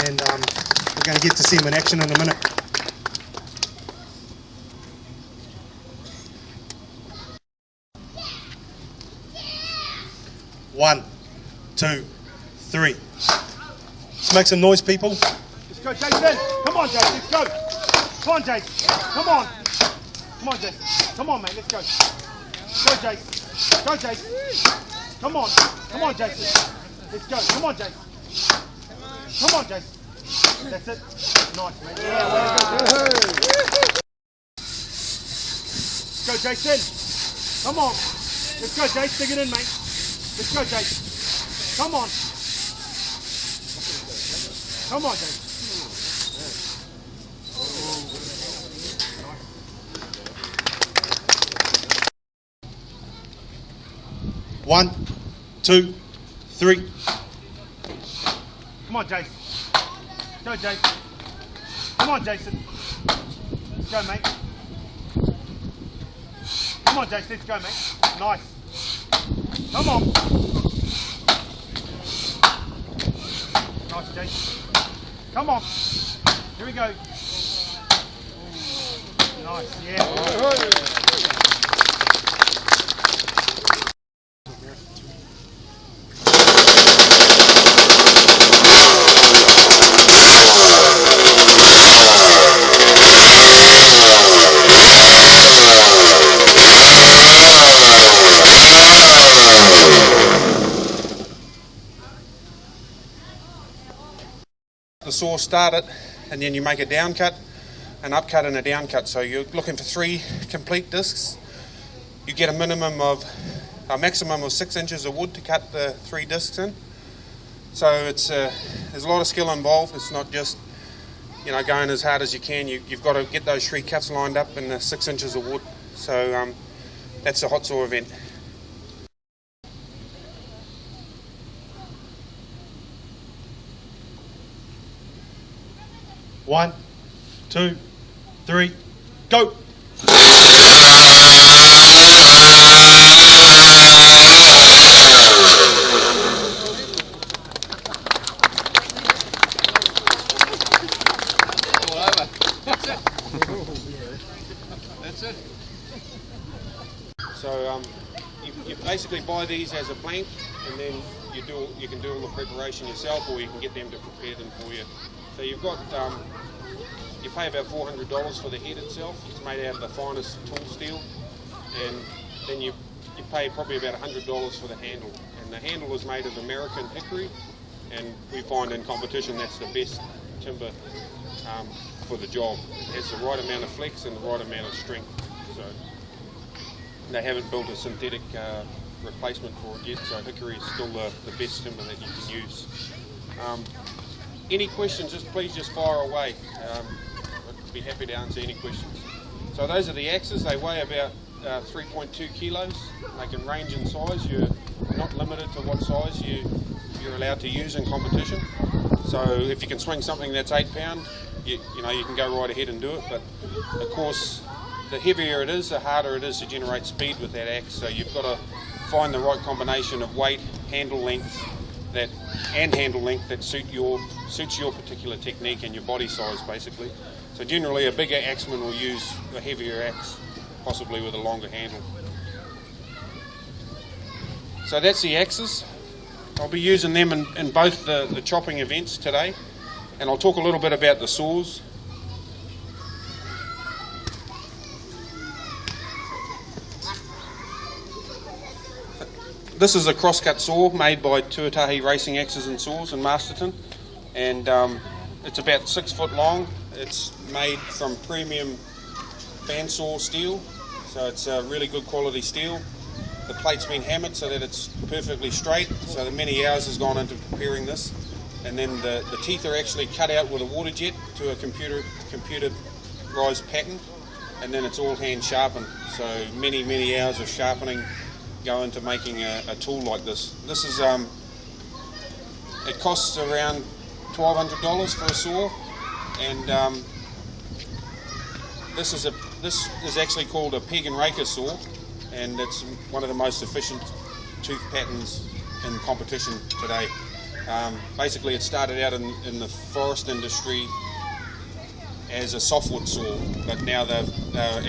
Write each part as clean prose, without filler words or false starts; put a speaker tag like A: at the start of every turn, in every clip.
A: and we're going to get to see him in action in a minute. One, two, three. Let's make some noise, people.
B: Let's go, Jason. Come on, Jason. Let's go. Come on, Jason. Come on. Come on, Jason. Come on, mate. Let's go. Go, Jason. Go, Jason. Come on. Come on, Jason. Let's go. Come on, Jason. Come on, Jason. That's it. Nice, mate. Yeah, way to go. Let's go, Jason. Come on. Let's go, Jason. Stick it in, mate. Let's go, Jason. Come on. Come on, Jason.
A: One, two, three.
B: Come on, Jason. Go, Jason. Come on, Jason. Let's go, mate. Come on, Jason. Let's go, mate. Nice. Come on. Nice, Jason. Come on. Here we go. Nice, yeah.
C: The saw started, and then you make a down cut, an up cut and a down cut. So you're looking for 3 complete discs. You get a maximum of 6 inches of wood to cut the 3 discs in. So it's there's a lot of skill involved. It's not just going as hard as you can. You've got to get those 3 cuts lined up in the 6 inches of wood. So that's a hot saw event.
A: One, two, three, go!
C: That's it. So you basically buy these as a blank, and then you can do all the preparation yourself, or you can get them to prepare them for you. So you've got, you pay about $400 for the head itself. It's made out of the finest tool steel, and then you pay probably about $100 for the handle. And the handle is made of American hickory, and we find in competition that's the best timber for the job. It has the right amount of flex and the right amount of strength. So they haven't built a synthetic replacement for it yet, so hickory is still the best timber that you can use. Any questions, please just fire away. I'd be happy to answer any questions. So those are the axes. They weigh about 3.2 kilos. They can range in size. You're not limited to what size you're allowed to use in competition. So if you can swing something that's 8 pound, you can go right ahead and do it. But of course, the heavier it is, the harder it is to generate speed with that axe. So you've got to find the right combination of weight, handle length, that suits your particular technique and your body size, basically. So generally a bigger axeman will use a heavier axe, possibly with a longer handle. So that's the axes. I'll be using them in both the chopping events today, and I'll talk a little bit about the saws. This is a crosscut saw made by Tuatahi Racing Axes and Saws in Masterton, and it's about 6 foot long. It's made from premium bandsaw steel, so it's a really good quality steel. The plate's been hammered so that it's perfectly straight, so that many hours has gone into preparing this. And then the teeth are actually cut out with a water jet to a computerized pattern, and then it's all hand sharpened. So many hours of sharpening go into making a tool like this. This is it costs around $1,200 for a saw, and this is actually called a peg and raker saw, and it's one of the most efficient tooth patterns in competition today. Basically, it started out in the forest industry as a softwood saw, but now they're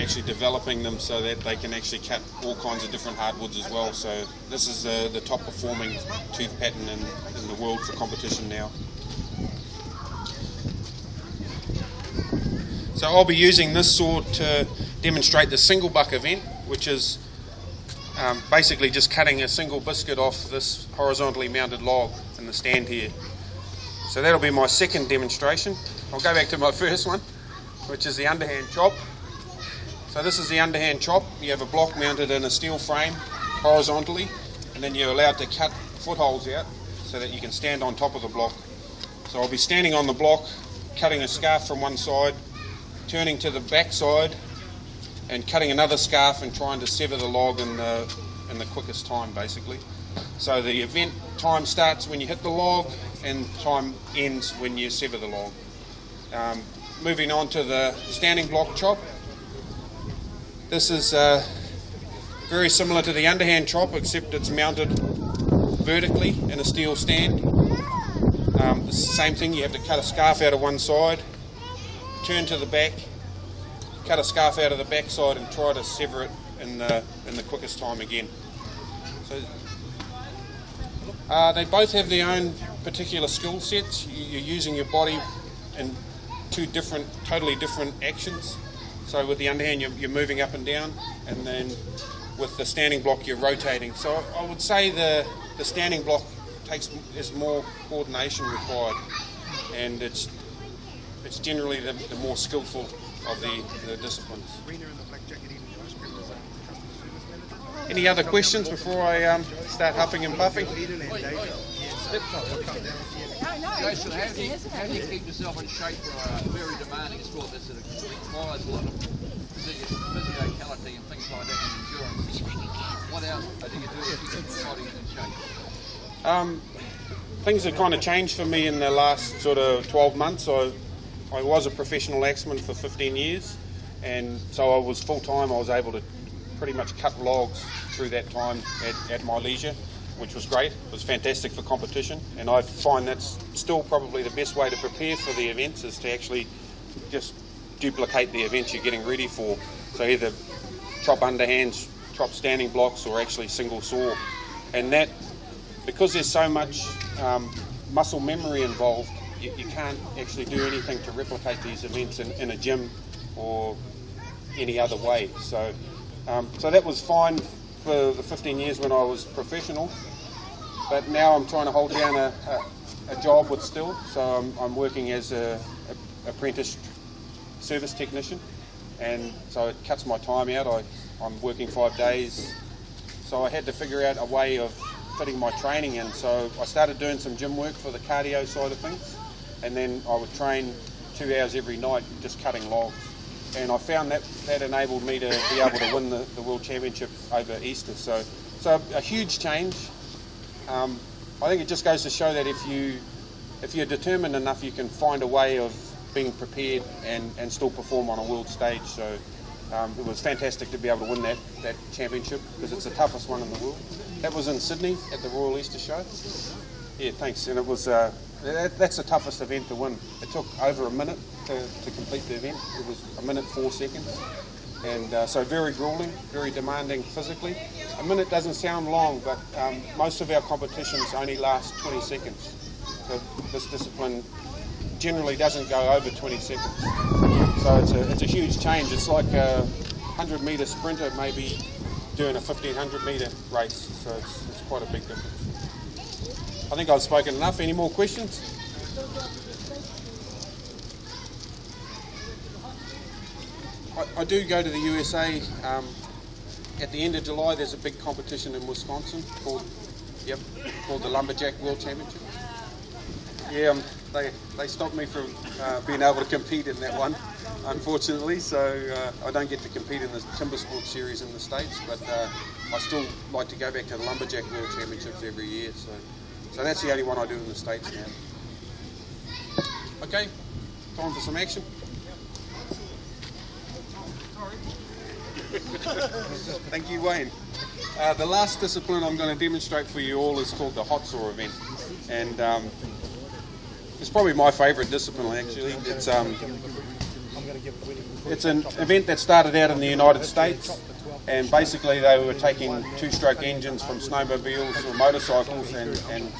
C: actually developing them so that they can actually cut all kinds of different hardwoods as well. So this is the top performing tooth pattern in the world for competition now. So I'll be using this saw to demonstrate the single buck event, which is basically just cutting a single biscuit off this horizontally mounted log in the stand here. So that'll be my second demonstration. I'll go back to my first one, which is the underhand chop. So this is the underhand chop. You have a block mounted in a steel frame horizontally, and then you're allowed to cut footholds out so that you can stand on top of the block. So I'll be standing on the block, cutting a scarf from one side, turning to the back side and cutting another scarf and trying to sever the log in the quickest time, basically. So the event time starts when you hit the log and time ends when you sever the log. Moving on to the standing block chop. This is very similar to the underhand chop, except it's mounted vertically in a steel stand. It's the same thing. You have to cut a scarf out of one side, turn to the back, cut a scarf out of the back side and try to sever it in the quickest time again. So they both have their own particular skill sets. You're using your body in two totally different actions. So with the underhand you're moving up and down, and then with the standing block you're rotating. So I would say the standing block is more coordination required, and it's generally the more skillful of the disciplines. Any other questions before I start huffing and puffing?
D: Jason, how do you keep yourself in shape for a very demanding sport that requires a lot of physicality and things like that and endurance? What else do you do to keep your body in shape?
C: Things have kind of changed for me in the last sort of 12 months. I was a professional axeman for 15 years, and so I was full-time. I was able to pretty much cut logs through that time at my leisure, which was great. It was fantastic for competition, and I find that's still probably the best way to prepare for the events, is to actually just duplicate the events you're getting ready for. So either chop underhands, chop standing blocks, or actually single saw. And that, because there's so much muscle memory involved, you can't actually do anything to replicate these events in a gym or any other way. So that was fine for the 15 years when I was professional, but now I'm trying to hold down a job with still. So I'm working as a apprentice service technician, and so it cuts my time out. I'm working 5 days, so I had to figure out a way of fitting my training in. So I started doing some gym work for the cardio side of things, and then I would train 2 hours every night just cutting logs. And I found that enabled me to be able to win the World Championship over Easter. So a huge change. I think it just goes to show that if you're determined enough, you can find a way of being prepared and still perform on a world stage. So it was fantastic to be able to win that championship, because it's the toughest one in the world. That was in Sydney at the Royal Easter Show. Yeah, thanks. And it was that's the toughest event to win. It took over a minute to complete the event. It was 1 minute 4 seconds, and so very grueling, very demanding physically. A minute doesn't sound long, but most of our competitions only last 20 seconds. So this discipline generally doesn't go over 20 seconds. So it's a huge change. It's like a 100-metre sprinter maybe doing a 1500-metre race. So it's quite a big difference. I think I've spoken enough. Any more questions? I do go to the USA at the end of July. There's a big competition in Wisconsin called the Lumberjack World Championship. Yeah, they stopped me from being able to compete in that one, unfortunately. So I don't get to compete in the Timber Sport Series in the States, but I still like to go back to the Lumberjack World Championships every year. So that's the only one I do in the States now. Okay, time for some action. Thank you, Wayne. The last discipline I'm going to demonstrate for you all is called the hot saw event, and it's probably my favourite discipline actually. It's an event that started out in the United States, and basically they were taking two-stroke engines from snowmobiles or motorcycles and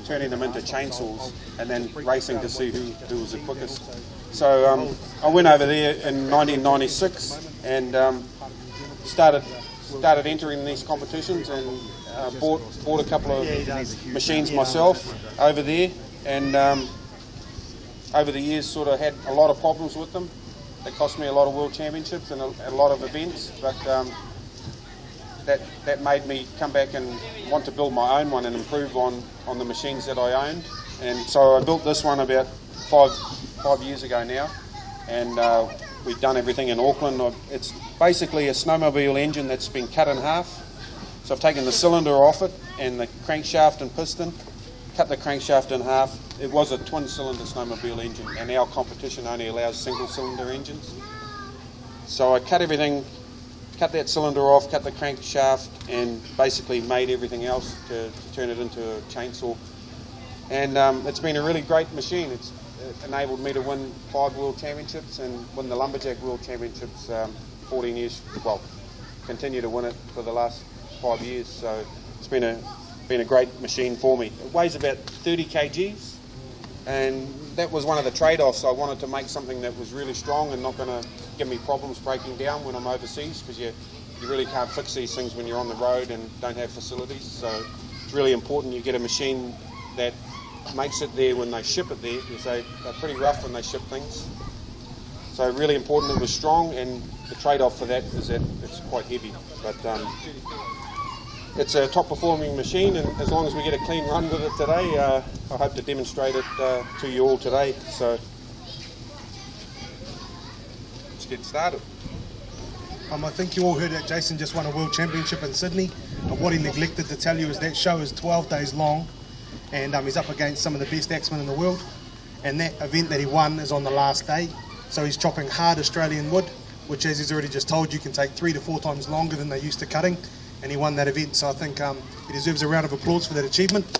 C: turning them into chainsaws and then racing to see who was the quickest. So I went over there in 1996 and started entering these competitions, and bought a couple of machines myself over there, and over the years sort of had a lot of problems with them. They cost me a lot of world championships and a lot of events, but that made me come back and want to build my own one and improve on the machines that I owned. And so I built this one about five years ago now, and we've done everything in Auckland. It's basically a snowmobile engine that's been cut in half. So I've taken the cylinder off it and the crankshaft and piston, cut the crankshaft in half. It was a twin-cylinder snowmobile engine, and our competition only allows single-cylinder engines. So I cut that cylinder off, cut the crankshaft, and basically made everything else to turn it into a chainsaw. And it's been a really great machine. It's enabled me to win 5 world championships and win the Lumberjack World Championships 14 years, well, continue to win it for the last 5 years. So it's been a great machine for me. It weighs about 30 kgs, and that was one of the trade-offs. I wanted to make something that was really strong and not going to give me problems breaking down when I'm overseas, because you really can't fix these things when you're on the road and don't have facilities. So it's really important you get a machine that makes it there when they ship it there, because they're pretty rough when they ship things. So really important it was strong, and the trade-off for that is that it's quite heavy. But it's a top performing machine, and as long as we get a clean run with it today, I hope to demonstrate it to you all today. So let's get started.
A: I think you all heard that Jason just won a world championship in Sydney, and what he neglected to tell you is that show is 12 days long, and he's up against some of the best axemen in the world, and that event that he won is on the last day. So he's chopping hard Australian wood, which, as he's already just told you, can take 3 to 4 times longer than they're used to cutting, and he won that event. So I think he deserves a round of applause for that achievement.